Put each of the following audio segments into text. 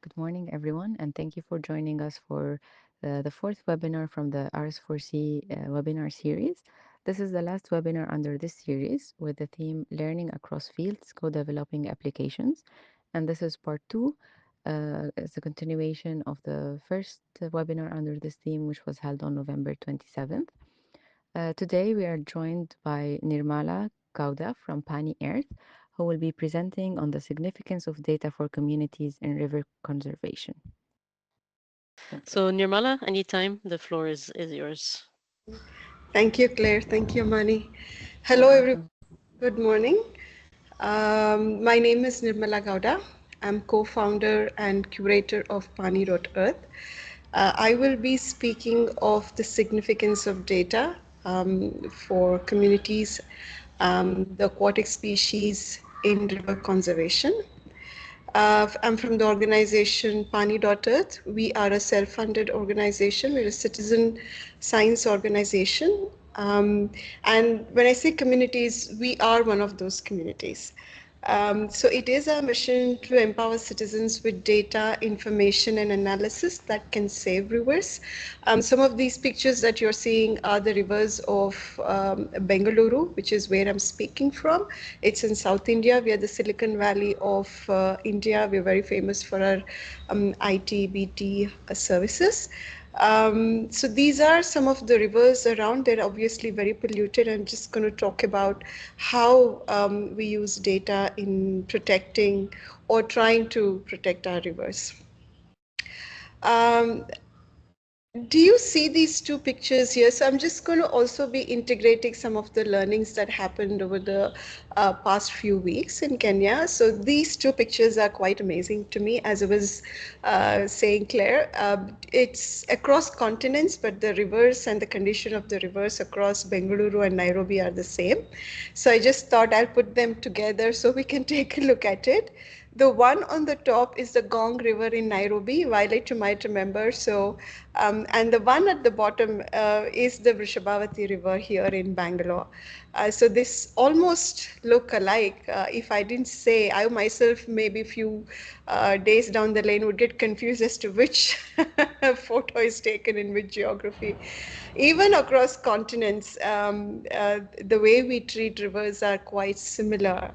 Good morning, everyone, and thank you for joining us for the fourth webinar from the RS4C webinar series. This is the last webinar under this series with the theme Learning Across Fields, Co-Developing Applications. And this is part two. It's a continuation of the first webinar under this theme, which was held on November 27th. Today, we are joined by Nirmala Gowda from Paani.Earth, who will be presenting on the significance of data for communities in river conservation. So Nirmala, anytime, the floor is yours. Thank you, Claire. Thank you, Mani. Hello, everyone. Good morning. My name is Nirmala Gowda. I'm co-founder and curator of Paani.Earth. I will be speaking of the significance of data for communities, the aquatic species in river conservation. I'm from the organization Paani.Earth. We are a self-funded organization. We're a citizen science organization. And when I say communities, we are one of those communities. So it is our mission to empower citizens with data, information, and analysis that can save rivers. Some of these pictures that you're seeing are the rivers of Bengaluru, which is where I'm speaking from. It's in South India. We are the Silicon Valley of India. We're very famous for our IT, BT services. So these are some of the rivers around. They're obviously very polluted. I'm just going to talk about how we use data in protecting or trying to protect our rivers. Do you see these two pictures here? So I'm just going to also be integrating some of the learnings that happened over the past few weeks in Kenya. So these two pictures are quite amazing to me, as I was saying, Claire. It's across continents, but the rivers and the condition of the rivers across Bengaluru and Nairobi are the same. So I just thought I'll put them together so we can take a look at it. The one on the top is the Gong River in Nairobi, Violet you might remember. So, and the one at the bottom is the Vrishabhavati River here in Bangalore. So this almost look alike. If I didn't say, I myself maybe a few days down the lane would get confused as to which photo is taken in which geography. Even across continents, the way we treat rivers are quite similar,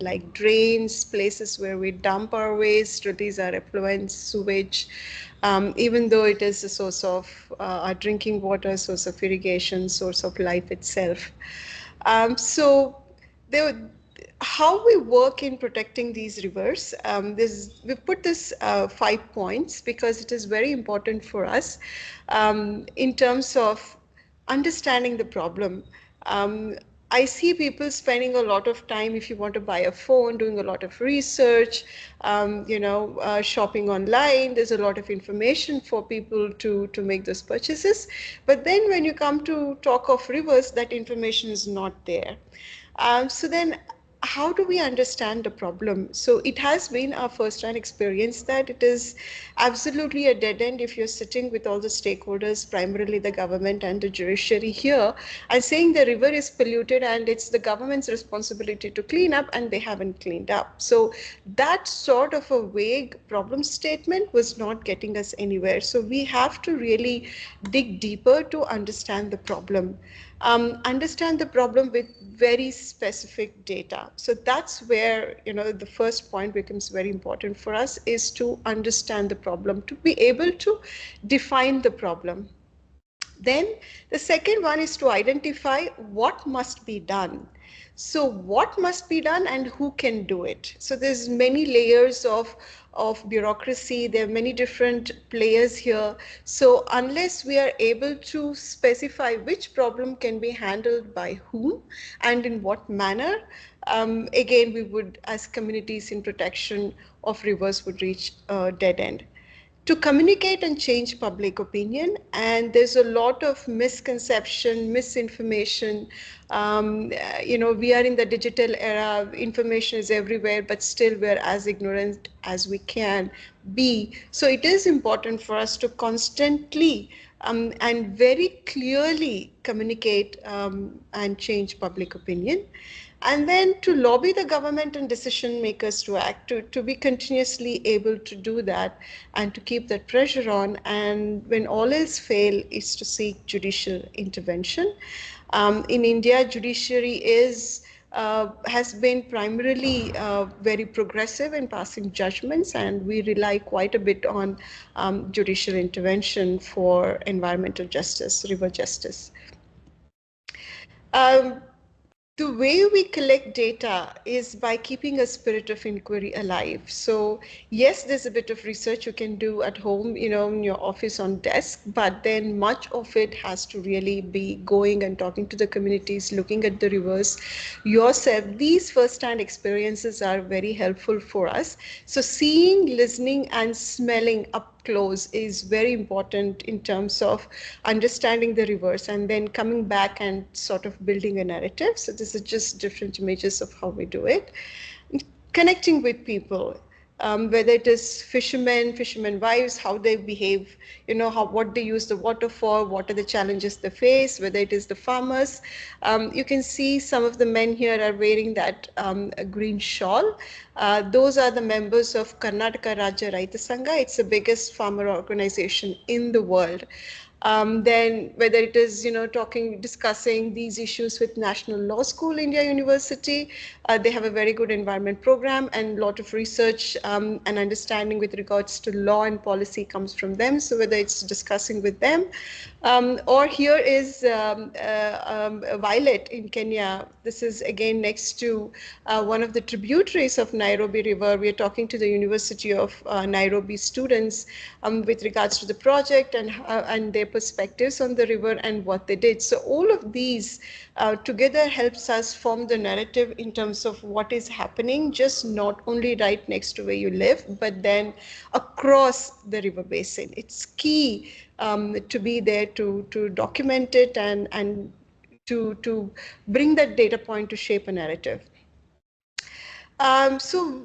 like drains, places where we dump our waste, these are effluent sewage, even though it is a source of our drinking water, source of irrigation, source of life itself. So how we work in protecting these rivers, we've put this 5 points because it is very important for us in terms of understanding the problem. I see people spending a lot of time, if you want to buy a phone, doing a lot of research, shopping online. There's a lot of information for people to make those purchases. But then when you come to talk of rivers, that information is not there. So then how do we understand the problem? So it has been our first-hand experience that it is absolutely a dead end if you're sitting with all the stakeholders, primarily the government and the judiciary here, and saying the river is polluted and it's the government's responsibility to clean up, and they haven't cleaned up. So that sort of a vague problem statement was not getting us anywhere. So we have to really dig deeper to understand the problem. Understand the problem with very specific data. So that's where, the first point becomes very important for us, is to understand the problem, to be able to define the problem. Then the second one is to identify what must be done. So what must be done and who can do it? So there's many layers of bureaucracy. There are many different players here. So unless we are able to specify which problem can be handled by whom and in what manner, again, we would, as communities in protection of rivers, would reach a dead end. To communicate and change public opinion, and there's a lot of misconception, misinformation. We are in the digital era, information is everywhere, but still we're as ignorant as we can be. So it is important for us to constantly and very clearly communicate and change public opinion. and then to lobby the government and decision makers to act, to be continuously able to do that and to keep that pressure on. And when all else fail, is to seek judicial intervention. In India, judiciary has been primarily very progressive in passing judgments, and we rely quite a bit on judicial intervention for environmental justice, river justice. Um, the way we collect data is by keeping a spirit of inquiry alive. So yes, there's a bit of research you can do at home, in your office on desk, but then much of it has to really be going and talking to the communities, looking at the rivers yourself. These first-hand experiences are very helpful for us. So seeing, listening, and smelling up close is very important in terms of understanding the rivers and then coming back and sort of building a narrative. So this is just different images of how we do it. Connecting with people, whether it is fishermen wives, how they behave, what they use the water for, what are the challenges they face, whether it is the farmers. You can see some of the men here are wearing that green shawl. Those are the members of Karnataka Rajya Raita Sangha. It's the biggest farmer organization in the world. Then whether it is, discussing these issues with National Law School, India University, they have a very good environment program, and a lot of research and understanding with regards to law and policy comes from them. So whether it's discussing with them, or here is Violet in Kenya. This is again next to one of the tributaries of Nairobi River. We are talking to the University of Nairobi students with regards to the project and their perspectives on the river and what they did. So all of these together helps us form the narrative in terms of what is happening, just not only right next to where you live, but then across the river basin. It's key to be there to document it and to bring that data point to shape a narrative. So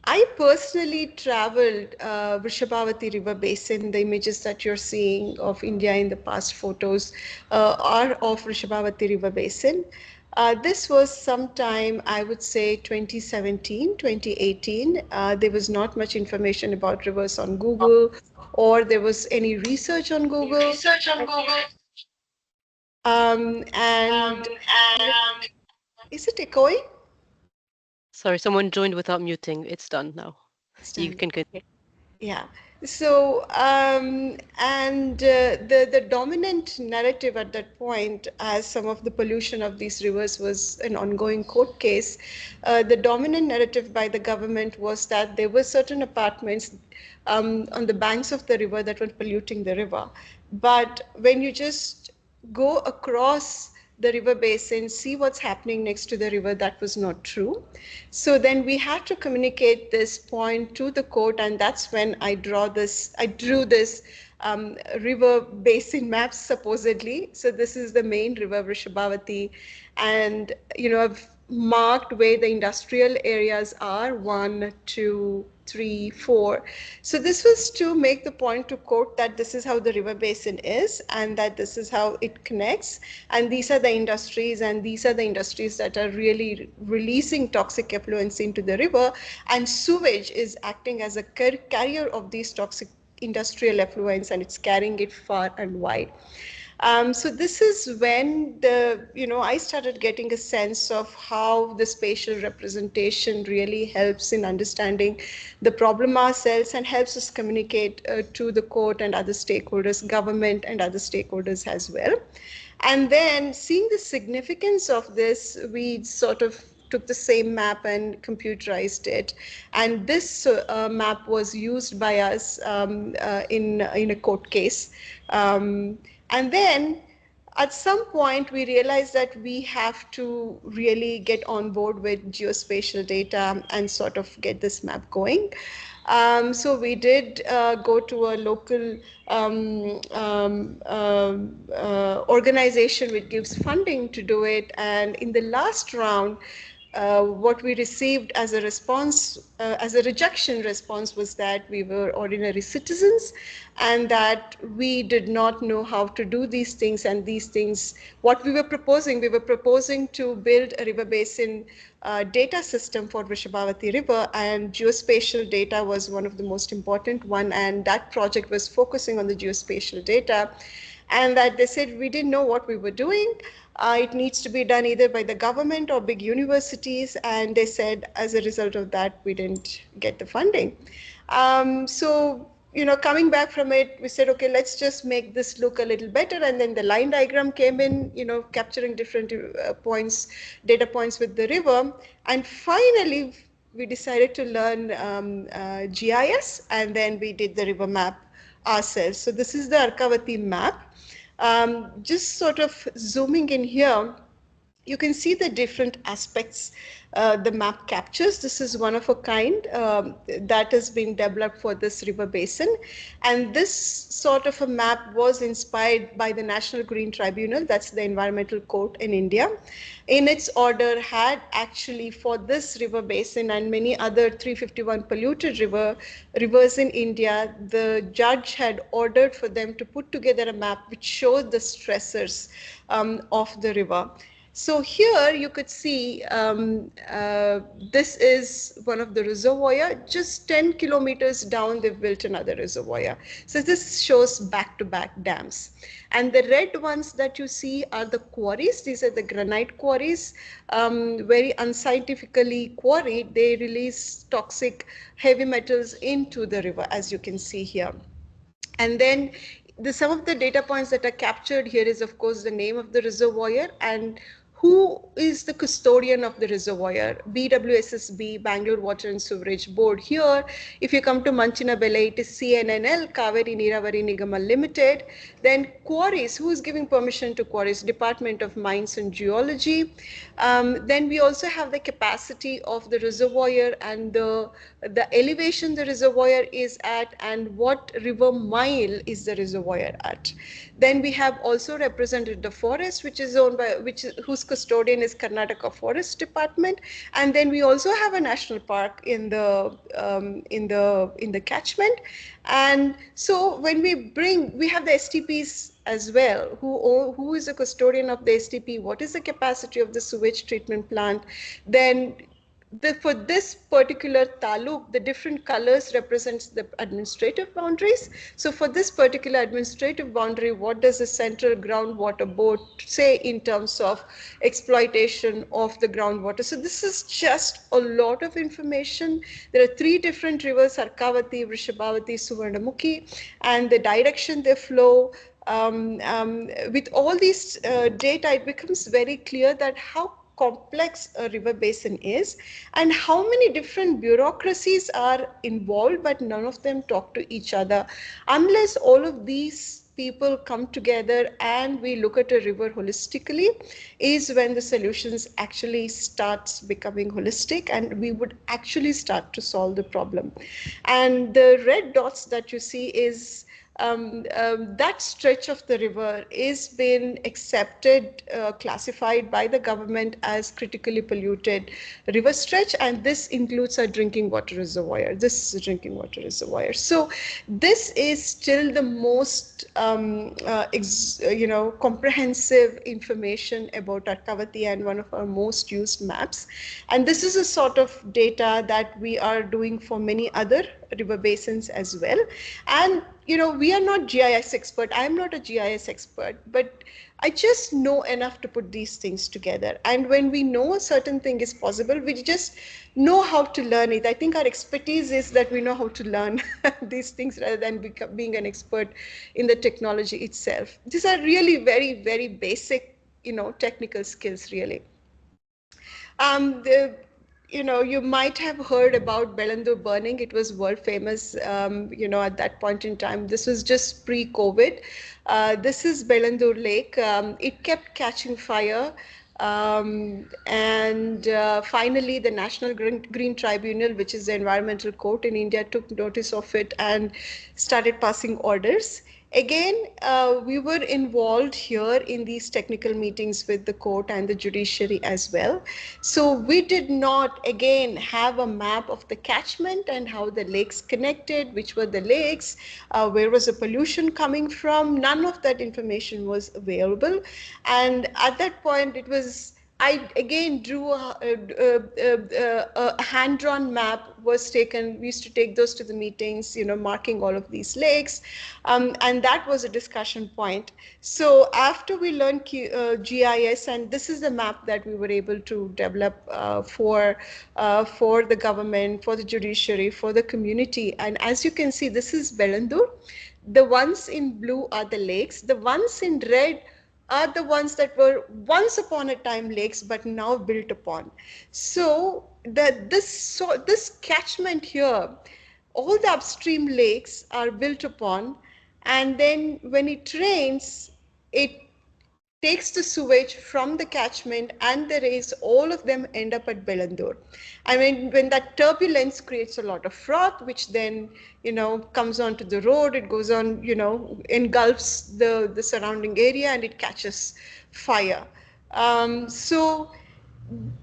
I personally traveled Vrishabhavati River Basin. The images that you're seeing of India in the past photos are of Vrishabhavati River Basin. This was sometime, I would say, 2017, 2018. There was not much information about rivers on Google, or there was any research on Google. And is it echoing? Sorry, someone joined without muting. It's done now. It's You done. can continue. Okay. Yeah. So, the dominant narrative at that point, as some of the pollution of these rivers was an ongoing court case, the dominant narrative by the government was that there were certain apartments on the banks of the river that were polluting the river. But when you just go across the river basin, see what's happening next to the river, that was not true. So then we had to communicate this point to the court, and that's when I drew this river basin maps supposedly. So this is the main river, Vrishabhavati, and I've marked where the industrial areas are, 1, 2, 3, 4. So this was to make the point to court that this is how the river basin is and that this is how it connects. And these are the industries, and these are the industries that are really releasing toxic effluents into the river. And sewage is acting as a carrier of these toxic industrial effluents, and it's carrying it far and wide. So this is when I started getting a sense of how the spatial representation really helps in understanding the problem ourselves and helps us communicate to the court and other stakeholders, government and other stakeholders as well. And then seeing the significance of this, we sort of took the same map and computerized it. And this map was used by us in a court case. And then at some point, we realized that we have to really get on board with geospatial data and sort of get this map going. So we did go to a local organization which gives funding to do it. And in the last round, what we received as a response, as a rejection response, was that we were ordinary citizens and that we did not know how to do these things. And these things, what we were proposing to build a river basin data system for Vrishabhavati River, and geospatial data was one of the most important one, and that project was focusing on the geospatial data. And that they said we didn't know what we were doing. It needs to be done either by the government or big universities, and they said as a result of that we didn't get the funding. So coming back from it, we said, okay, let's just make this look a little better. And then the line diagram came in, capturing different points, data points with the river. And finally, we decided to learn GIS, and then we did the river map ourselves. So this is the Arkavati map. Just sort of zooming in here, you can see the different aspects the map captures. This is one of a kind that has been developed for this river basin. And this sort of a map was inspired by the National Green Tribunal, that's the environmental court in India. In its order had actually for this river basin and many other 351 polluted rivers in India, the judge had ordered for them to put together a map which showed the stressors of the river. So here you could see this is one of the reservoir. Just 10 kilometers down, they've built another reservoir. So this shows back-to-back dams. And the red ones that you see are the quarries. These are the granite quarries, very unscientifically quarried. They release toxic heavy metals into the river, as you can see here. And then some of the data points that are captured here is, of course, the name of the reservoir and who is the custodian of the reservoir. BWSSB, Bangalore Water and Sewerage Board. Here, if you come to Manchinabele, it is CNNL, Kaveri Niravari Nigama Limited. Then quarries, who is giving permission to quarries? Department of Mines and Geology. Then we also have the capacity of the reservoir and the elevation the reservoir is at and what river mile is the reservoir at. Then we have also represented the forest, which is owned by, whose custodian is Karnataka Forest Department. And then we also have a national park in the catchment. And so when we have the STPs as well, who is the custodian of the STP, what is the capacity of the sewage treatment plant. Then for this particular taluk, the different colors represents the administrative boundaries. So for this particular administrative boundary, what does the Central Groundwater Board say in terms of exploitation of the groundwater? So this is just a lot of information. There are 3 different rivers, Arkavati, Vrishabhavati, Suvarnamukhi, and the direction they flow. With all these data, it becomes very clear that how complex a river basin is and how many different bureaucracies are involved, but none of them talk to each other. Unless all of these people come together and we look at a river holistically, is when the solutions actually starts becoming holistic and we would actually start to solve the problem. And the red dots that you see is that stretch of the river is been accepted, classified by the government as critically polluted river stretch, and this includes a drinking water reservoir. This is a drinking water reservoir. So this is still the most comprehensive information about Arkavati and one of our most used maps. And this is a sort of data that we are doing for many other river basins as well. And we are not GIS expert. I'm not a GIS expert, but I just know enough to put these things together. And when we know a certain thing is possible, we just know how to learn it. I think our expertise is that we know how to learn these things rather than being an expert in the technology itself. These are really very, very basic, technical skills, really. You might have heard about Belandur burning. It was world famous, at that point in time. This was just pre-COVID. This is Belandur Lake. It kept catching fire. Finally, the National Green Tribunal, which is the environmental court in India, took notice of it and started passing orders. Again, we were involved here in these technical meetings with the court and the judiciary as well. So we did not, again, have a map of the catchment and how the lakes connected, which were the lakes, where was the pollution coming from. None of that information was available. And at that point, it was I again drew a hand-drawn map was taken. We used to take those to the meetings, marking all of these lakes, and that was a discussion point. So after we learned GIS, and this is the map that we were able to develop for the government, for the judiciary, for the community. And as you can see, this is Belandur. The ones in blue are the lakes. The ones in red are the ones that were once upon a time lakes but now built upon. So this catchment here, all the upstream lakes are built upon, and then when it rains, it takes the sewage from the catchment and the rains, all of them end up at Belandur. I mean, when that turbulence creates a lot of froth, which then, comes onto the road, it goes on, engulfs the surrounding area and it catches fire. So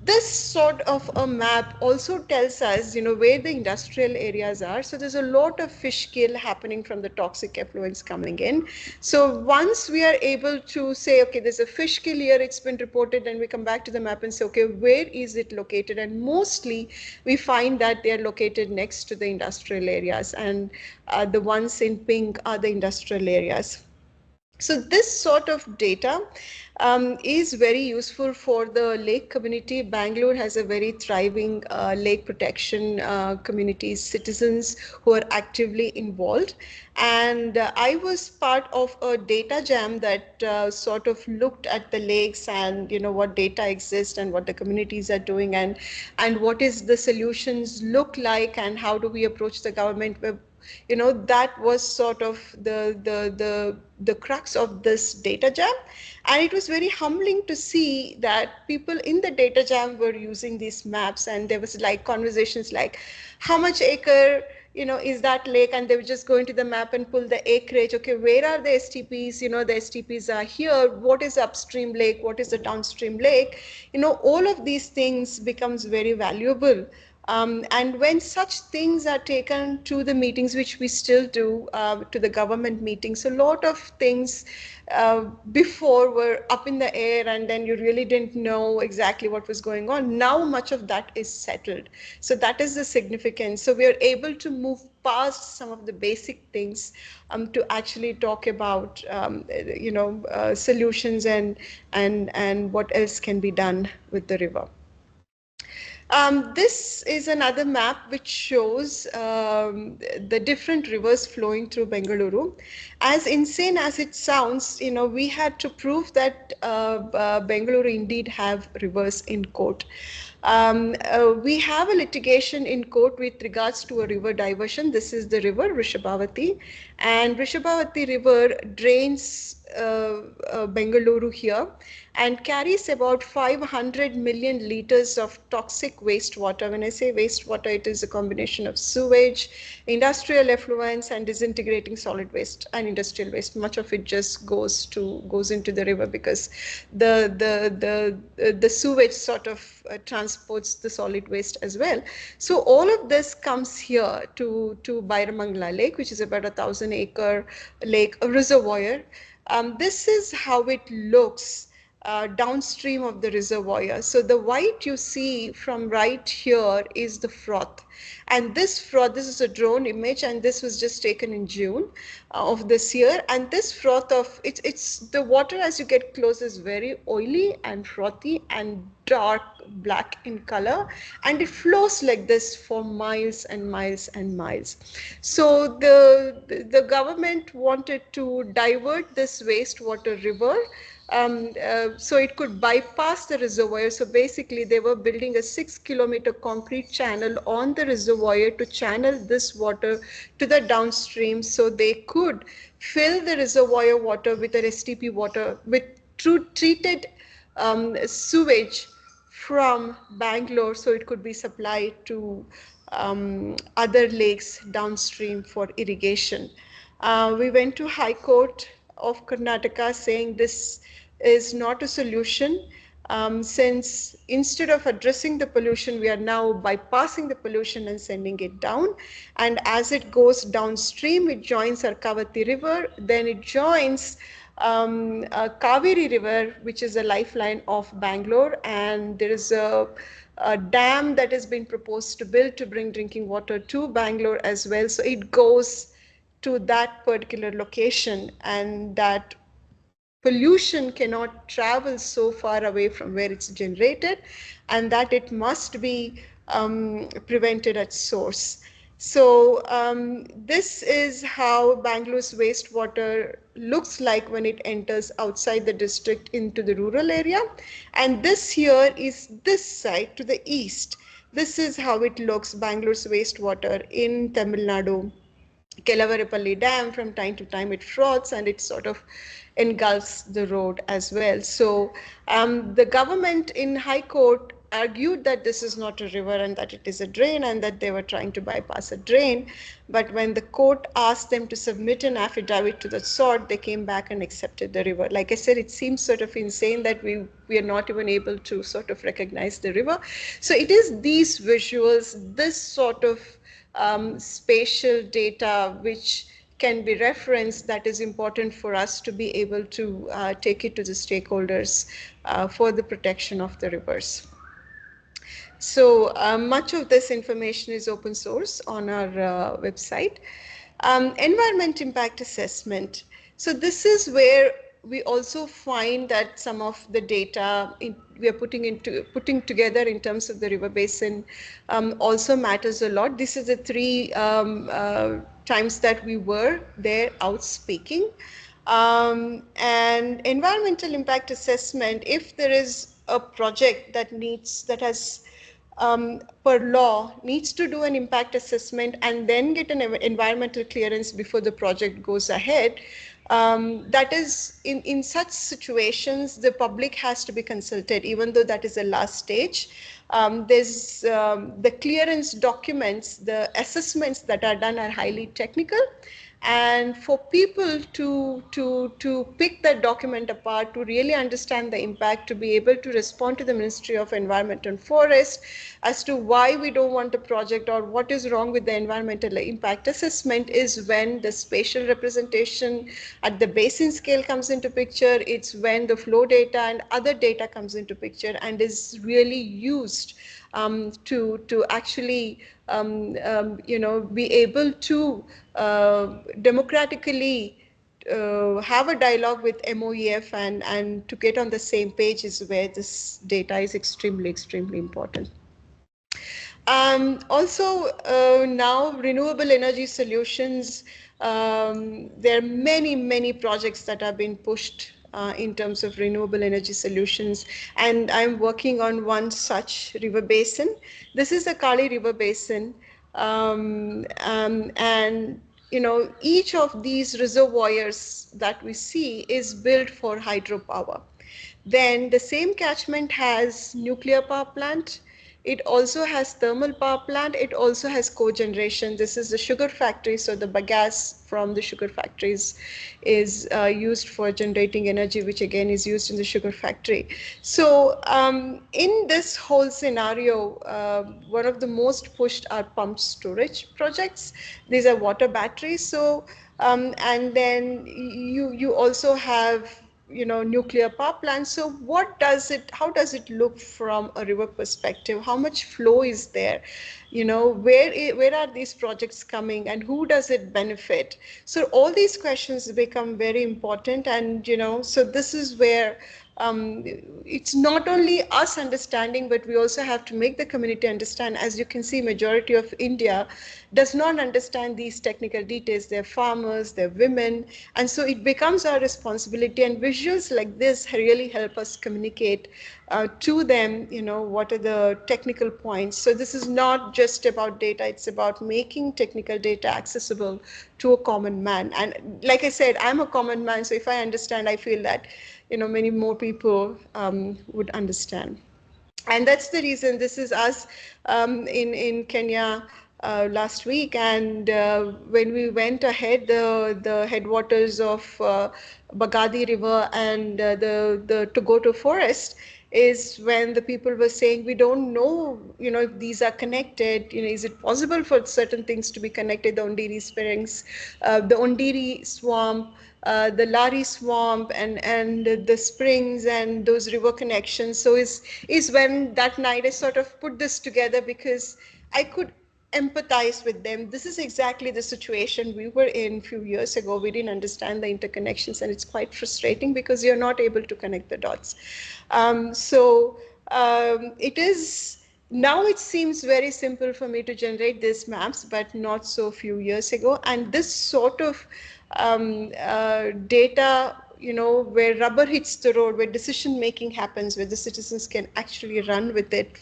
this sort of a map also tells us, where the industrial areas are. So there's a lot of fish kill happening from the toxic effluents coming in. So once we are able to say, okay, there's a fish kill here, it's been reported, and we come back to the map and say, okay, where is it located? And mostly we find that they are located next to the industrial areas, and the ones in pink are the industrial areas. So this sort of data is very useful for the lake community. Bangalore has a very thriving lake protection community, citizens who are actively involved. And I was part of a data jam that sort of looked at the lakes and what data exists and what the communities are doing, and what is the solutions look like, and how do we approach the government. That was sort of the crux of this data jam. And it was very humbling to see that people in the data jam were using these maps, and there was like conversations like, how much acre is that lake, and they were just going to the map and pull the acreage. Okay, where are the STPs? The STPs are here. What is upstream lake? What is the downstream lake? All of these things becomes very valuable. And when such things are taken to the meetings, which we still do, to the government meetings, a lot of things before were up in the air, and then you really didn't know exactly what was going on. Now much of that is settled. So that is the significance. So we are able to move past some of the basic things to actually talk about solutions and what else can be done with the river. This is another map which shows the different rivers flowing through Bengaluru. As insane as it sounds, we had to prove that Bengaluru indeed have rivers in court. We have a litigation in court with regards to a river diversion. This is the river Rishabhavati, and Rishabhavati river drains Bengaluru here and carries about 500 million liters of toxic wastewater. When I say wastewater, it is a combination of sewage, industrial effluents, and disintegrating solid waste and industrial waste. Much of it just goes into the river because the sewage sort of transports the solid waste as well. So all of this comes here to Bairamangala Lake, which is about 1,000-acre lake, a reservoir. This is how it looks downstream of the reservoir. So the white you see from right here is the froth. And this froth, this is a drone image, and this was just taken in June of this year. And this froth it's the water as you get close is very oily and frothy and dark black in color, and it flows like this for miles and miles and miles. So the government wanted to divert this wastewater river so it could bypass the reservoir. So basically they were building a 6-kilometer concrete channel on the reservoir to channel this water to the downstream, so they could fill the reservoir water with an STP water with treated sewage from Bangalore, so it could be supplied to other lakes downstream for irrigation. We went to High Court of Karnataka saying this is not a solution, since instead of addressing the pollution, we are now bypassing the pollution and sending it down. And as it goes downstream, it joins Arkavati River, then it joins Kaveri River, which is a lifeline of Bangalore, and there is a dam that has been proposed to build to bring drinking water to Bangalore as well. So it goes to that particular location, and that pollution cannot travel so far away from where it's generated, and that it must be prevented at source. So this is how Bangalore's wastewater looks like when it enters outside the district into the rural area. And this here is this side to the east. This is how it looks, Bangalore's wastewater in Tamil Nadu. Kelavarapalli Dam, from time to time it froths and it sort of engulfs the road as well. So the government in High Court argued that this is not a river and that it is a drain, and that they were trying to bypass a drain. But when the court asked them to submit an affidavit to the sort, they came back and accepted the river. Like I said, it seems sort of insane that we are not even able to sort of recognize the river. So it is these visuals, this sort of spatial data which can be referenced, that is important for us to be able to take it to the stakeholders for the protection of the rivers. So much of this information is open source on our website. Environment impact assessment. So this is where we also find that some of the data we are putting together in terms of the river basin also matters a lot. This is the three times that we were there out speaking. And environmental impact assessment, if there is a project that has per law needs to do an impact assessment and then get an environmental clearance before the project goes ahead. That is, in such situations, the public has to be consulted, even though that is the last stage. There's the clearance documents, the assessments that are done are highly technical. And for people to pick that document apart, to really understand the impact, to be able to respond to the Ministry of Environment and Forest as to why we don't want the project or what is wrong with the environmental impact assessment, is when the spatial representation at the basin scale comes into picture. It's when the flow data and other data comes into picture and is really used to actually be able to democratically have a dialogue with MOEF and to get on the same page, is where this data is extremely important. Also, now renewable energy solutions, there are many projects that have been pushed in terms of renewable energy solutions, and I'm working on one such river basin. This is the Kali River Basin, and each of these reservoirs that we see is built for hydropower. Then the same catchment has nuclear power plant. It also has thermal power plant. It also has cogeneration. This is the sugar factory, so the bagasse from the sugar factories is used for generating energy, which again is used in the sugar factory. So in this whole scenario, one of the most pushed are pumped storage projects. These are water batteries. So and then you also have nuclear power plants. So how does it look from a river perspective? How much flow is there? Where are these projects coming and who does it benefit? So all these questions become very important, and so this is where it's not only us understanding, but we also have to make the community understand. As you can see, majority of India does not understand these technical details. They're farmers, they're women, and so it becomes our responsibility, and visuals like this really help us communicate to them, what are the technical points. So this is not just about data, it's about making technical data accessible to a common man. And like I said, I'm a common man, so if I understand, I feel that many more people would understand. And that's the reason this is us in Kenya last week, and when we went ahead, the headwaters of Bagadi River and the Togoto Forest is when the people were saying, we don't know, if these are connected. Is it possible for certain things to be connected? The Ondiri Springs, the Ondiri swamp, the Lari swamp, and the springs and those river connections. So is when that night I sort of put this together, because I could empathize with them. This is exactly the situation we were in a few years ago. We didn't understand the interconnections, and it's quite frustrating because you're not able to connect the dots. It is now, it seems very simple for me to generate these maps, but not so few years ago. And this sort of data, where rubber hits the road, where decision making happens, where the citizens can actually run with it,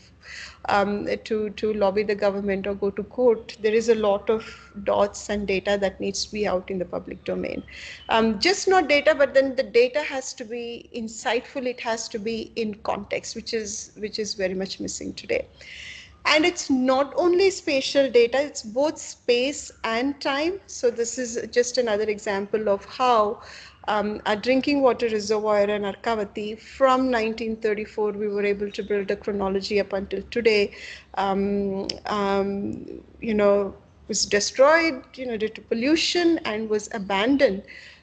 to lobby the government or go to court. There is a lot of dots and data that needs to be out in the public domain. Just not data, but then the data has to be insightful. It has to be in context, which is very much missing today. And it's not only spatial data, it's both space and time. So this is just another example of how a drinking water reservoir in Arkavati from 1934, we were able to build a chronology up until today. Was destroyed, due to pollution, and was abandoned.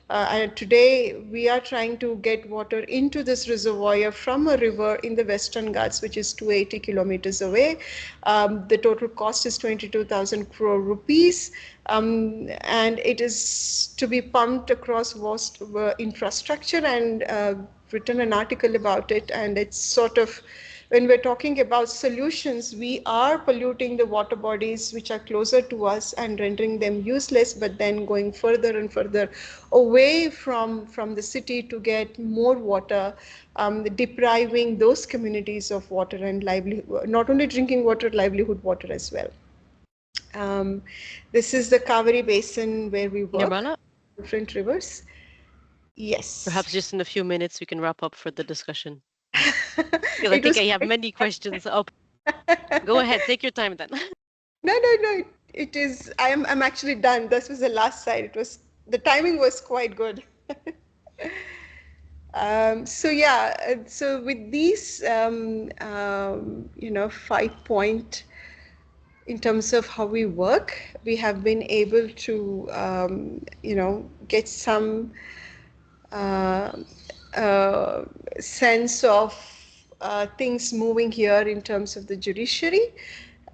And today we are trying to get water into this reservoir from a river in the Western Ghats, which is 280 kilometers away. The total cost is 22,000 crore rupees, and it is to be pumped across vast infrastructure, and written an article about it. And it's sort of, when we're talking about solutions, we are polluting the water bodies which are closer to us and rendering them useless, but then going further and further away from the city to get more water, depriving those communities of water and livelihood, not only drinking water, livelihood water as well. This is the Kaveri Basin where we work, Nirmala, different rivers. Yes. perhaps just in a few minutes we can wrap up for the discussion. Because I It think was I have many questions up. Go ahead, take your time then. no. It is. I'm actually done. This was the last slide. It was, the timing was quite good. So yeah. So with these, 5 point, in terms of how we work, we have been able to, get some uh, uh, sense of things moving here in terms of the judiciary.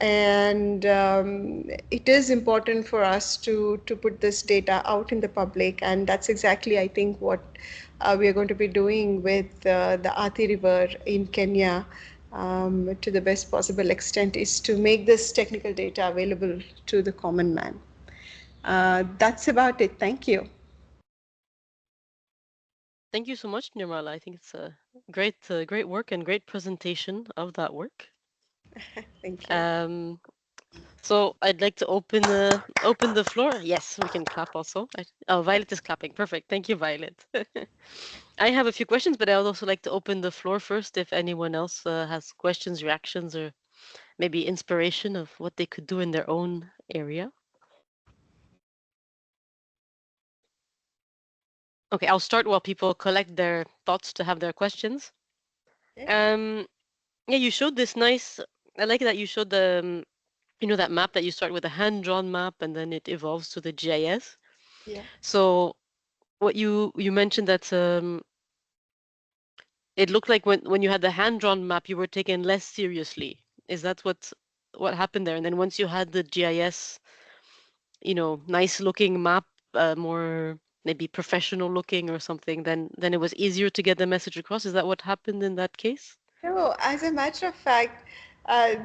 And it is important for us to put this data out in the public, and that's exactly, I think, what we are going to be doing with the Athi River in Kenya, to the best possible extent, is to make this technical data available to the common man. That's about it. Thank you. Thank you so much, Nirmala. I think it's a great work and great presentation of that work. Thank you. So I'd like to open the floor. Yes, we can clap also. Oh, Violet is clapping. Perfect. Thank you, Violet. I have a few questions, but I would also like to open the floor first if anyone else has questions, reactions, or maybe inspiration of what they could do in their own area. Okay, I'll start while people collect their thoughts to have their questions. Okay. Yeah, you showed this nice. I like that you showed the that map that you start with a hand-drawn map and then it evolves to the GIS. Yeah. So what you mentioned that it looked like when you had the hand-drawn map you were taken less seriously. Is that what happened there? And then once you had the GIS, nice looking map, more maybe professional looking or something, then it was easier to get the message across. Is that what happened in that case? No, as a matter of fact,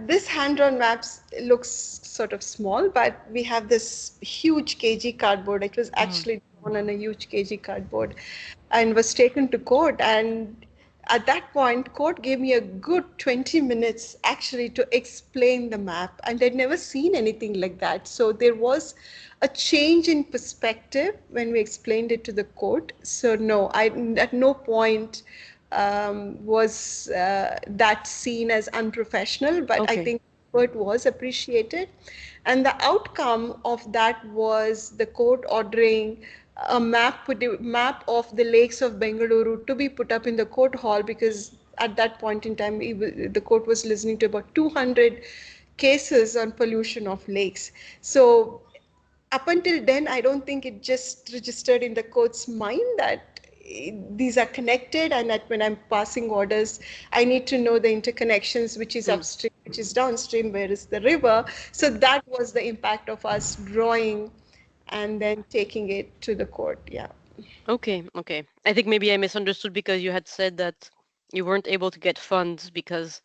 this hand-drawn maps looks sort of small, but we have this huge kg cardboard. It was actually drawn on a huge kg cardboard and was taken to court. And at that point, court gave me a good 20 minutes actually to explain the map. And I'd never seen anything like that. So there was a change in perspective when we explained it to the court. So no, at no point was that seen as unprofessional, but I Okay. think it was appreciated. And the outcome of that was the court ordering a map of the lakes of Bengaluru to be put up in the court hall, because at that point in time the court was listening to about 200 cases on pollution of lakes. So up until then, I don't think it just registered in the court's mind that these are connected, and that when I'm passing orders, I need to know the interconnections, which is Mm. upstream, which is downstream, where is the river. So that was the impact of us drawing and then taking it to the court. Yeah. Okay, okay. I think maybe I misunderstood because you had said that you weren't able to get funds because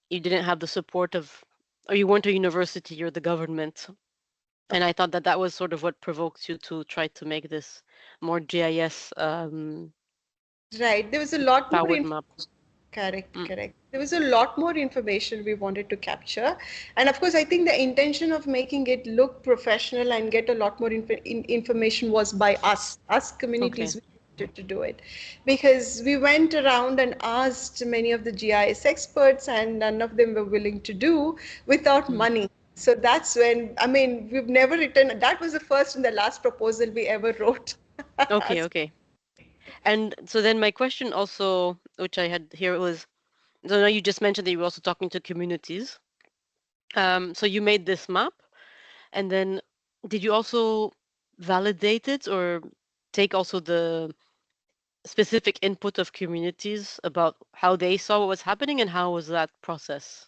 you didn't have the support of, or you weren't a university, you're the government. And I thought that that was sort of what provoked you to try to make this more GIS Right. There was a lot more powered information. map. Correct, Mm. correct. There was a lot more information we wanted to capture. And of course, I think the intention of making it look professional and get a lot more information was by us Okay. communities. We wanted to do it because we went around and asked many of the GIS experts, and none of them were willing to do without Mm. money. So that's when, I mean, we've never written, that was the first and the last proposal we ever wrote. Okay, okay. And so then my question also, which I had here was, so now you just mentioned that you were also talking to communities. So you made this map, and then did you also validate it or take also the specific input of communities about how they saw what was happening and how was that process?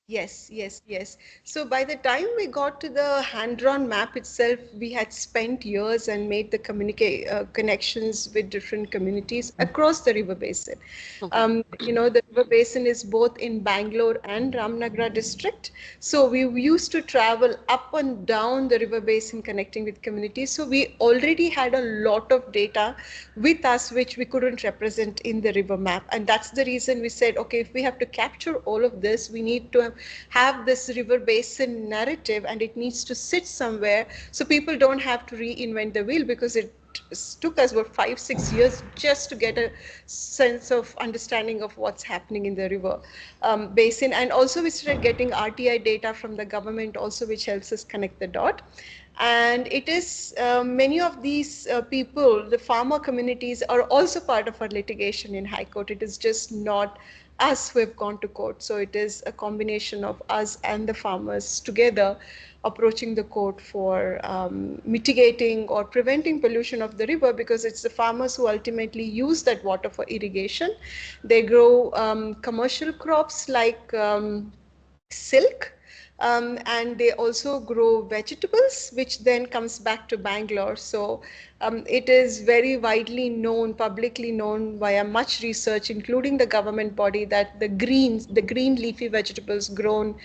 Yes, yes, yes. So by the time we got to the hand-drawn map itself, we had spent years and made the connections with different communities across the river basin. Okay. The river basin is both in Bangalore and Ramnagar district. So we used to travel up and down the river basin connecting with communities. So we already had a lot of data with us, which we couldn't represent in the river map. And that's the reason we said, okay, if we have to capture all of this, we need to have this river basin narrative, and it needs to sit somewhere so people don't have to reinvent the wheel, because it took us about 5 6 years just to get a sense of understanding of what's happening in the river basin. And also we started getting RTI data from the government also, which helps us connect the dot. And it is many of these people, the farmer communities, are also part of our litigation in High Court. It is just not us who have gone to court. So it is a combination of us and the farmers together approaching the court for mitigating or preventing pollution of the river, because it's the farmers who ultimately use that water for irrigation. They grow commercial crops like silk, and they also grow vegetables, which then comes back to Bangalore. So it is very widely known, publicly known via much research, including the government body, that the green leafy vegetables grown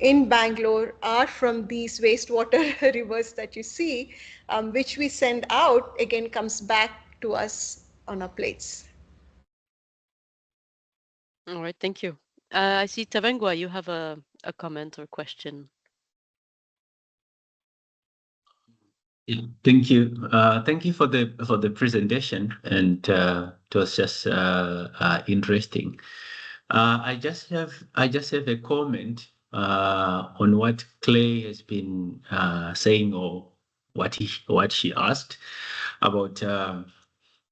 in Bangalore are from these wastewater rivers that you see, which we send out, again comes back to us on our plates. All right, thank you. I see Tavengwa, you have a comment or question. Yeah, thank you. Thank you for the presentation, and it was just interesting. I just have a comment on what Clay has been saying, or what she asked about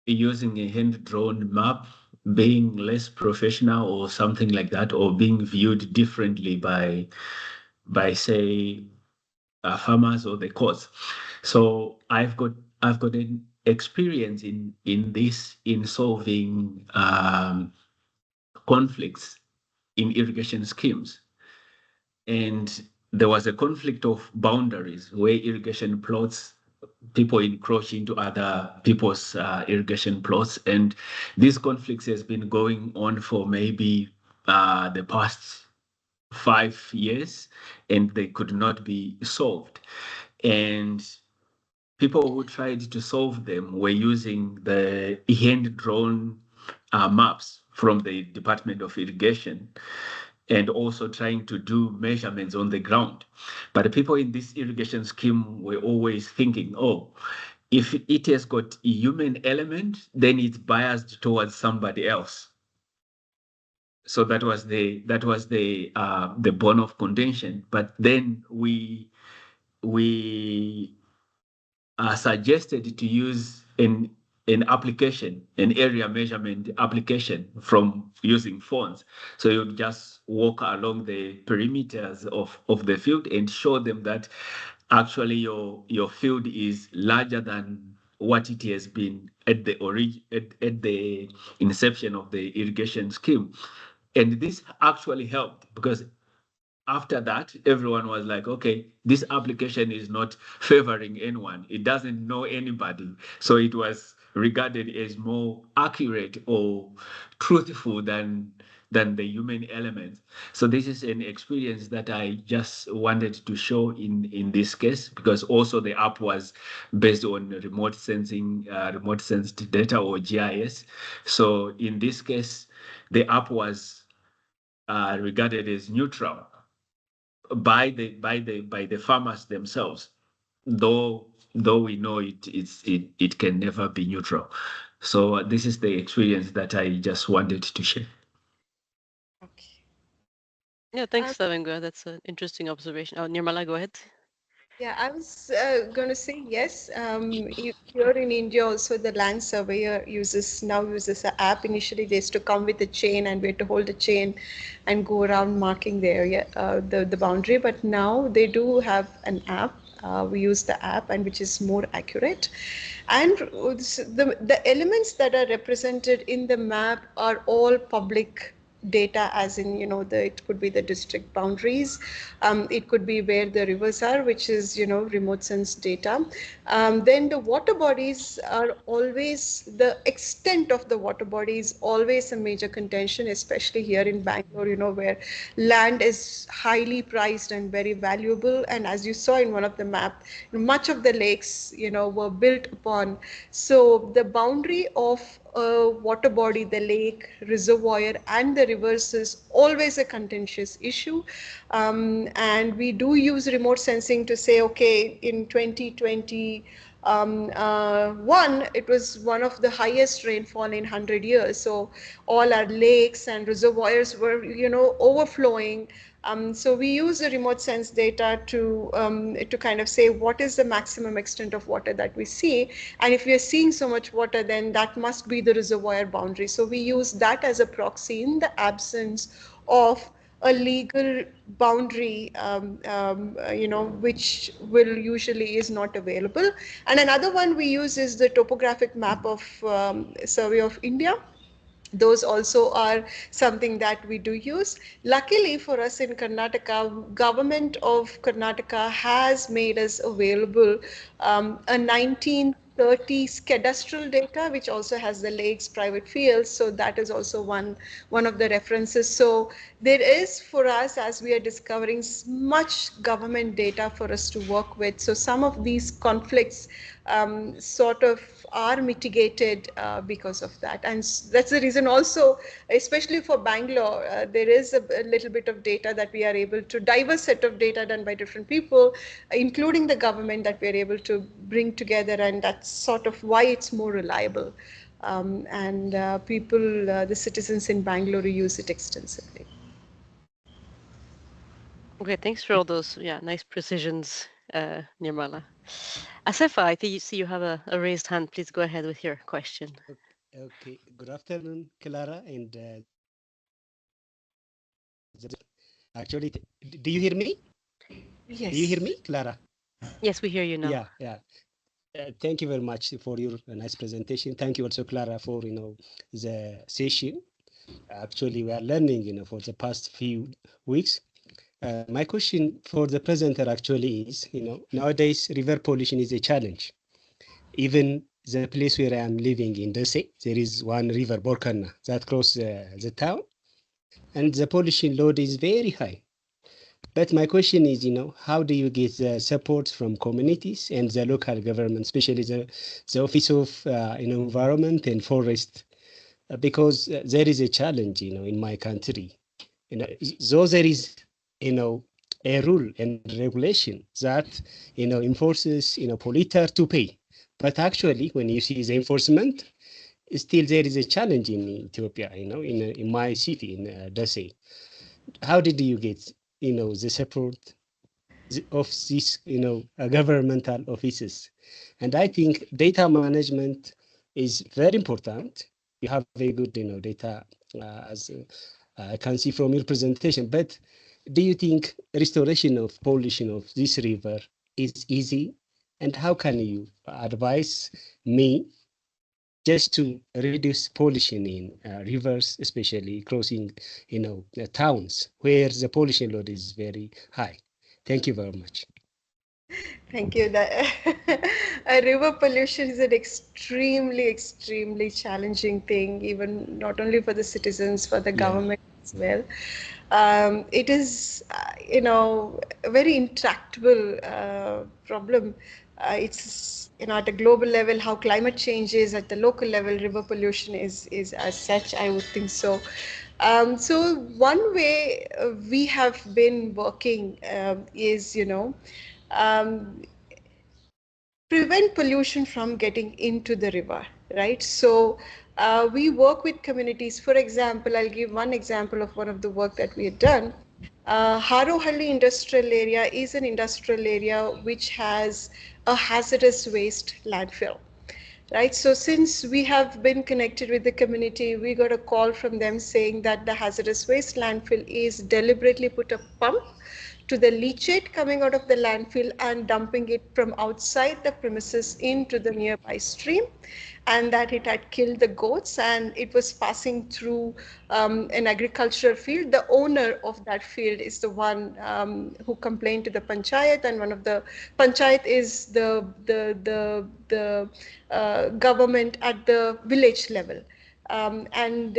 using a hand-drawn map being less professional or something like that, or being viewed differently by say farmers or the courts. So I've got an experience in this, in solving conflicts in irrigation schemes. And there was a conflict of boundaries where irrigation plots, people encroach into other people's irrigation plots. And this conflict has been going on for maybe the past 5 years, and they could not be solved. And people who tried to solve them were using the hand-drawn maps from the Department of Irrigation, and also trying to do measurements on the ground. But the people in this irrigation scheme were always thinking, oh, if it has got a human element, then it's biased towards somebody else. So that was the bone of contention. But then we we suggested to use an application, an area measurement application from using phones. So you just walk along the perimeters of the field and show them that actually your field is larger than what it has been at the at the inception of the irrigation scheme. And this actually helped because after that, everyone was like, okay, this application is not favoring anyone. It doesn't know anybody. So it was regarded as more accurate or truthful than the human element. So this is an experience that I just wanted to show in this case, because also the app was based on remote sensing, remote sensed data or GIS. So in this case, the app was regarded as neutral by the farmers themselves, though we know it can never be neutral. So this is the experience that I just wanted to share. Okay. Yeah, thanks, Savenga. That's an interesting observation. Oh, Nirmala, go ahead. Yeah, I was going to say yes. Here in India, also the land surveyor uses an app. Initially, they used to come with a chain, and we had to hold a chain and go around marking the area, the boundary. But now they do have an app. We use the app, and which is more accurate. And the elements that are represented in the map are all public data, as in, it could be the district boundaries, it could be where the rivers are, which is, remote sense data. Then the water bodies are always, the extent of the water body is always a major contention, especially here in Bangalore, where land is highly priced and very valuable. And as you saw in one of the map, much of the lakes, were built upon. So the boundary of a water body, the lake, reservoir, and the rivers is always a contentious issue. And we do use remote sensing to say, okay, in 2020, one, it was one of the highest rainfall in 100 years. So all our lakes and reservoirs were, overflowing. So we use the remote sense data to kind of say what is the maximum extent of water that we see, and if we are seeing so much water, then that must be the reservoir boundary. So we use that as a proxy in the absence of a legal boundary, which will usually is not available. And another one we use is the topographic map of Survey of India. Those also are something that we do use. Luckily for us in Karnataka, government of Karnataka has made us available a 1930s cadastral data, which also has the lakes, private fields. So that is also one of the references. So there is for us, as we are discovering, much government data for us to work with. So some of these conflicts sort of are mitigated because of that. And that's the reason also, especially for Bangalore, there is a little bit of data that we are able to, diverse set of data done by different people, including the government, that we are able to bring together, and that's sort of why it's more reliable. And the citizens in Bangalore use it extensively. Okay, thanks for all those, nice precisions, Nirmala. Asefa, I think you see you have a raised hand. Please go ahead with your question. Okay. Good afternoon, Clara. And actually, do you hear me? Yes. Do you hear me, Clara? Yes, we hear you now. Yeah. Thank you very much for your nice presentation. Thank you also, Clara, for the session. Actually, we are learning, for the past few weeks. My question for the presenter actually is, nowadays river pollution is a challenge. Even the place where I am living in Dese, there is one river, Borkana, that crosses the town, and the pollution load is very high. But my question is, how do you get the support from communities and the local government, especially the Office of Environment and Forest? Because there is a challenge, in my country. Though there is, a rule and regulation that, enforces, polluter to pay. But actually, when you see the enforcement, still there is a challenge in Ethiopia, in my city, in Dase. How did you get, the support of these, governmental offices. And I think data management is very important. You have very good, data, as I can see from your presentation. But do you think restoration of pollution of this river is easy? And how can you advise me just to reduce pollution in rivers, especially crossing, towns where the pollution load is very high? Thank you very much. Thank you. River pollution is an extremely, extremely challenging thing, even not only for the citizens, for the Yeah. government as well. It is, a very intractable problem. It's, at a global level, how climate change is, at the local level, river pollution is as such, I would think so. So one way we have been working is, um, prevent pollution from getting into the river, right? So we work with communities. For example, I'll give one example of one of the work that we had done. Harohalli industrial area is an industrial area which has a hazardous waste landfill, right? So since we have been connected with the community, we got a call from them saying that the hazardous waste landfill is deliberately put a pump to the leachate coming out of the landfill and dumping it from outside the premises into the nearby stream, and that it had killed the goats and it was passing through an agricultural field. The owner of that field is the one who complained to the panchayat, and one of the panchayat is the government at the village level. And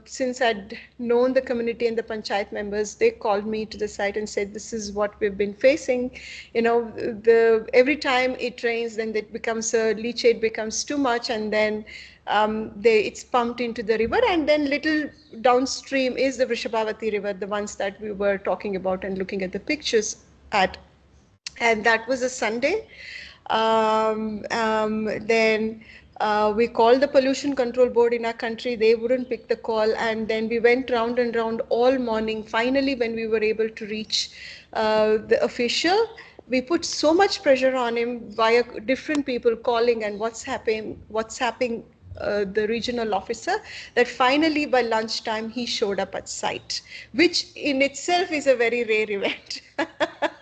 since I'd known the community and the panchayat members, they called me to the site and said, "This is what we've been facing. Every time it rains, then it becomes leachate becomes too much, and then it's pumped into the river, and then little downstream is the Vrishabhavati river, the ones that we were talking about and looking at the pictures at." And that was a Sunday. Then we called the pollution control board in our country. They wouldn't pick the call, and then we went round and round all morning. Finally, when we were able to reach the official, we put so much pressure on him via different people calling and WhatsApping the regional officer, that finally by lunchtime he showed up at site, which in itself is a very rare event.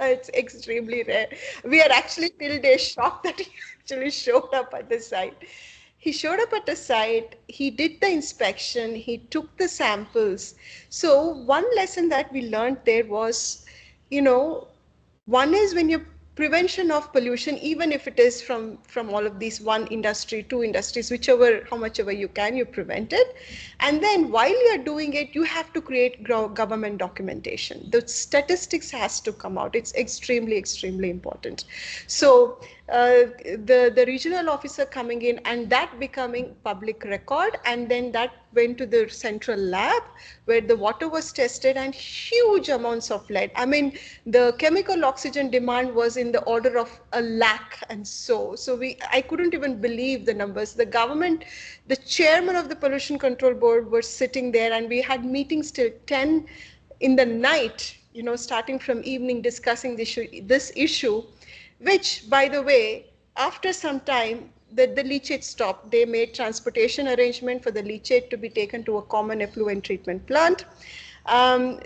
It's extremely rare. We are actually till day shocked that he actually showed up at the site. He showed up at the site, he did the inspection, he took the samples. So one lesson that we learned there was, you know, one is when you prevention of pollution, even if it is from all of these, one industry, two industries, whichever, how much ever you can, you prevent it. And then while you're doing it, you have to create government documentation. The statistics has to come out. It's extremely, extremely important. So the regional officer coming in and that becoming public record, and then that went to the central lab where the water was tested, and huge amounts of lead. I mean, the chemical oxygen demand was in the order of 100,000, and so I couldn't even believe the numbers. The government, the chairman of the pollution control board was sitting there, and we had meetings till 10 in the night, starting from evening, discussing this issue, which, by the way, after some time, the leachate stopped. They made transportation arrangement for the leachate to be taken to a common effluent treatment plant.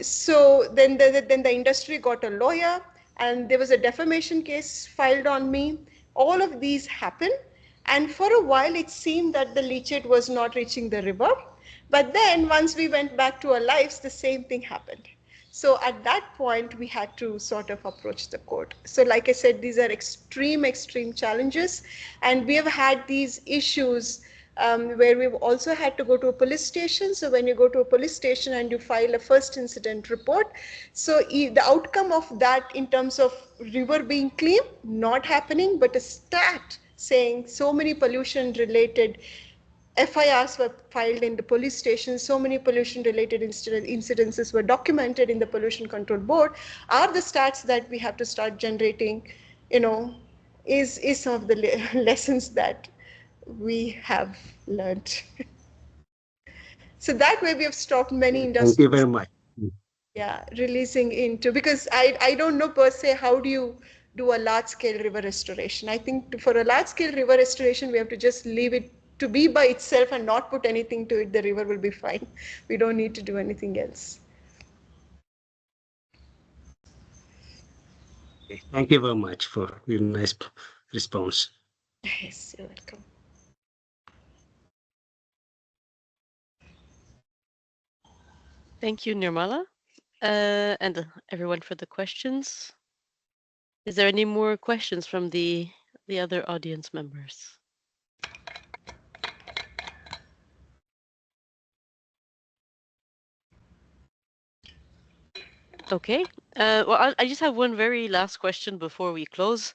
So then the industry got a lawyer, and there was a defamation case filed on me. All of these happened, and for a while it seemed that the leachate was not reaching the river. But then once we went back to our lives, the same thing happened. So at that point, we had to sort of approach the court. So like I said, these are extreme, extreme challenges. And we have had these issues where we've also had to go to a police station. So when you go to a police station and you file a first incident report, so the outcome of that in terms of river being clean, not happening, but a stat saying so many pollution related FIRs were filed in the police station, so many pollution related incidences were documented in the pollution control board, are the stats that we have to start generating, is some of the lessons that we have learned. So that way we have stopped many Thank you industries. very much. Yeah, releasing into, because I don't know per se how do you do a large scale river restoration. I think for a large scale river restoration, we have to just leave it to be by itself and not put anything to it. The river will be fine. We don't need to do anything else. Okay, thank you very much for your nice response. Yes, you're welcome. Thank you, Nirmala, and everyone for the questions. Is there any more questions from the other audience members? Okay. Well, I just have one very last question before we close.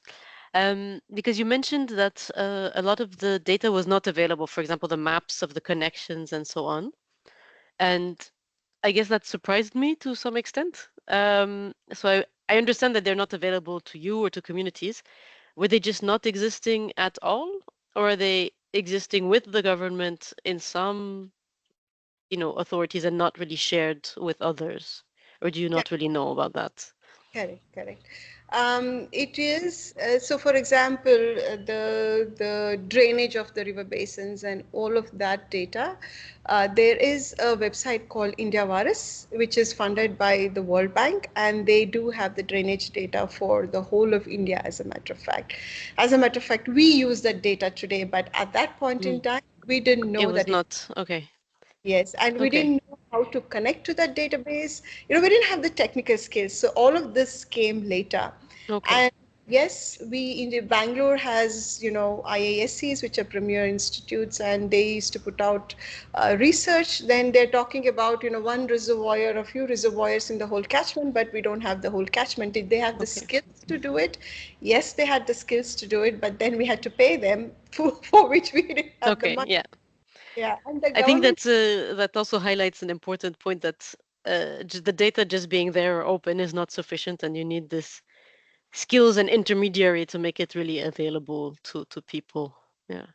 Because you mentioned that a lot of the data was not available, for example, the maps of the connections and so on. And I guess that surprised me to some extent. So I understand that they're not available to you or to communities. Were they just not existing at all? Or are they existing with the government in some, authorities and not really shared with others? Or do you Yeah. not really know about that? Correct, correct. It is so. For example, the drainage of the river basins and all of that data. There is a website called India Varis, which is funded by the World Bank, and they do have the drainage data for the whole of India. As a matter of fact, we use that data today, but at that point in Mm. time, we didn't It know was that it. not okay. Yes, and we Okay. didn't know how to connect to that database. We didn't have the technical skills. So all of this came later. Okay. And yes, Bangalore has, IISCs, which are premier institutes, and they used to put out research. Then they're talking about, one reservoir, a few reservoirs in the whole catchment, but we don't have the whole catchment. Did they have the Okay. skills to do it? Yes, they had the skills to do it, but then we had to pay them for which we didn't have the Okay. money. Yeah. Yeah, and the I think government. that also highlights an important point that the data just being there or open is not sufficient, and you need this skills and intermediary to make it really available to people. Yeah.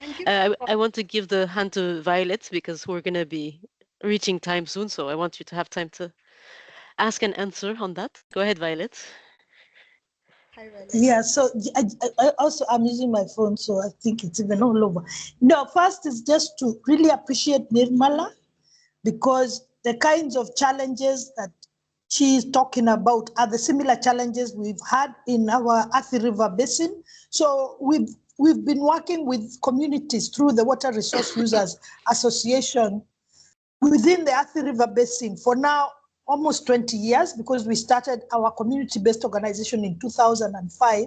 And give I want to give the hand to Violet because we're gonna be reaching time soon, so I want you to have time to ask and answer on that. Go ahead, Violet. Hi, Violet. Yeah, so I also I'm using my phone, so I think it's even all over. No, first is just to really appreciate Nirmala because the kinds of challenges that she is talking about are the similar challenges we've had in our Athi River Basin. So we've been working with communities through the Water Resource Users Association within the Athi River Basin for now almost 20 years because we started our community-based organization in 2005.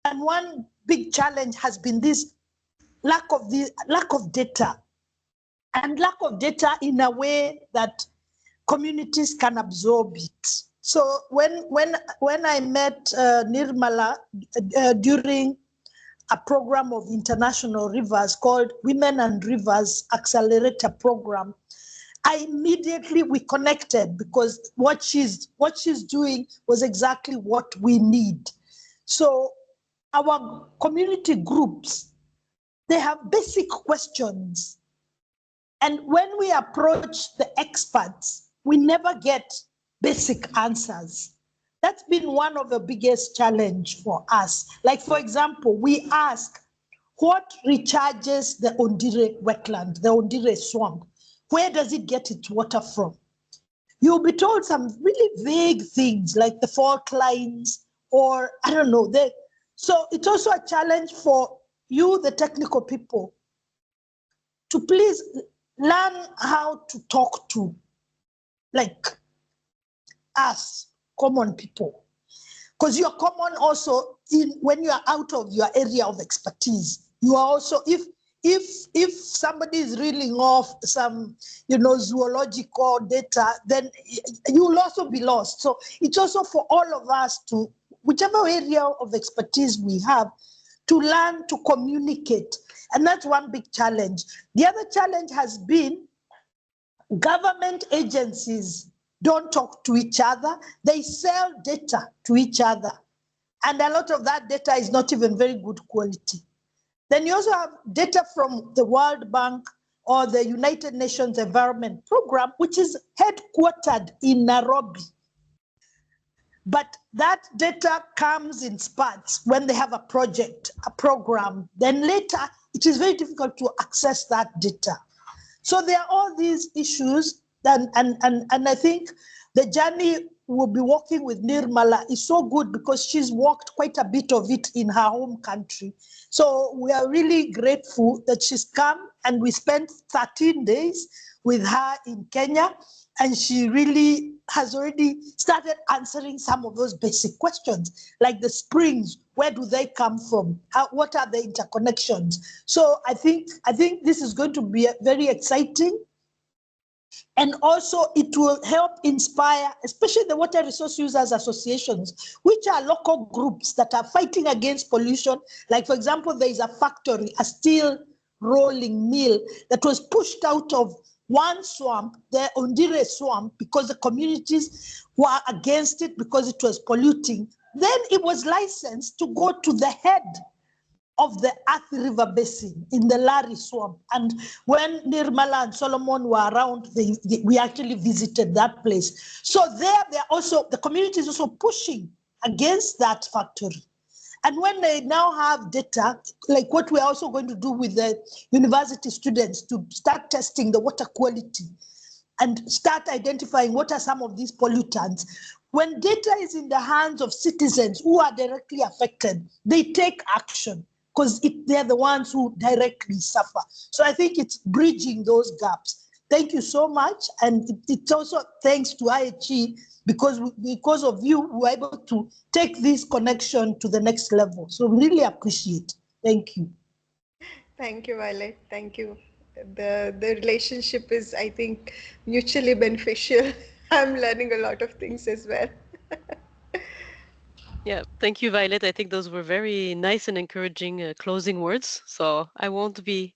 And one big challenge has been this lack of data, and lack of data in a way that communities can absorb it. So when I met Nirmala during a program of international rivers called Women and Rivers Accelerator Program, we connected because what she's doing was exactly what we need. So our community groups, they have basic questions. And when we approach the experts, we never get basic answers. That's been one of the biggest challenge for us. Like, for example, we ask, what recharges the Ondire wetland, the Ondire swamp? Where does it get its water from? You'll be told some really vague things like the fault lines or I don't know. So it's also a challenge for you, the technical people, to please learn how to talk to like us, common people. Because you're common also when you are out of your area of expertise. You are also, if somebody is reeling off some, zoological data, then you will also be lost. So it's also for all of us to, whichever area of expertise we have, to learn to communicate. And that's one big challenge. The other challenge has been government agencies don't talk to each other. They sell data to each other. And a lot of that data is not even very good quality. Then you also have data from the World Bank or the United Nations Environment Program, which is headquartered in Nairobi. But that data comes in spurts when they have a project, a program. Then later, it is very difficult to access that data. So there are all these issues, and I think the journey we'll be working with Nirmala is so good because she's walked quite a bit of it in her home country. So we are really grateful that she's come, and we spent 13 days with her in Kenya, and she really has already started answering some of those basic questions, like the springs, where do they come from? What are the interconnections? So I think this is going to be very exciting. And also it will help inspire, especially the water resource users associations, which are local groups that are fighting against pollution. Like, for example, there is a factory, a steel rolling mill that was pushed out of one swamp, the Ondire swamp, because the communities were against it because it was polluting. Then it was licensed to go to the head of the Earth River Basin in the Lari Swamp. And when Nirmala and Solomon were around, we actually visited that place. So they're also, the community is also pushing against that factory. And when they now have data, like what we're also going to do with the university students to start testing the water quality and start identifying what are some of these pollutants. When data is in the hands of citizens who are directly affected, they take action because they're the ones who directly suffer. So I think it's bridging those gaps. Thank you so much. And it's also thanks to IHE because of you, we're able to take this connection to the next level. So really appreciate. Thank you. Thank you, Violet. Thank you. The relationship is, I think, mutually beneficial. I'm learning a lot of things as well. Yeah, thank you, Violet. I think those were very nice and encouraging closing words. So I won't be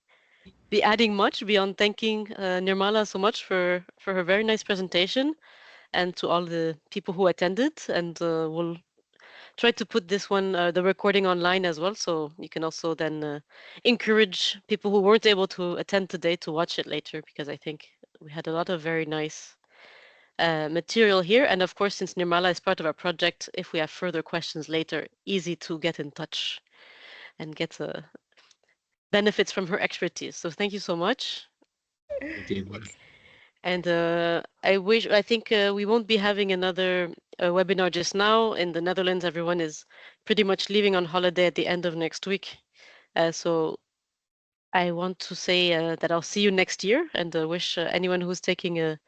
adding much beyond thanking Nirmala so much for her very nice presentation, and to all the people who attended. And we'll try to put this one, the recording, online as well, so you can also then encourage people who weren't able to attend today to watch it later, because I think we had a lot of very nice material here. And of course, since Nirmala is part of our project, if we have further questions later, easy to get in touch and get benefits from her expertise. So thank you so much. And I think we won't be having another webinar just now. In the Netherlands, everyone is pretty much leaving on holiday at the end of next week. So I want to say that I'll see you next year, and wish anyone who's taking a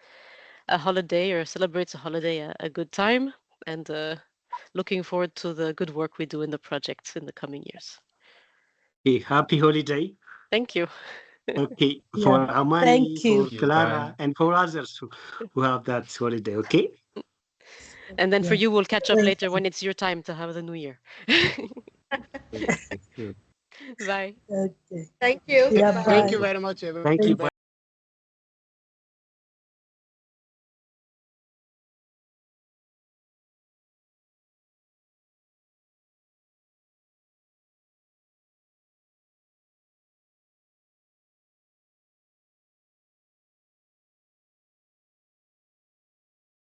holiday or celebrates a holiday a good time, and looking forward to the good work we do in the projects in the coming years. Okay, happy holiday. Thank you. Okay, Yeah, for Amani, thank you. for Clara, and for others who have that holiday, okay? And then for Yeah. you, we'll catch up Thank later when it's your time to have the new year. Bye. Okay. Thank you. Yeah, Bye. bye. Thank you very much, everyone. Thank you.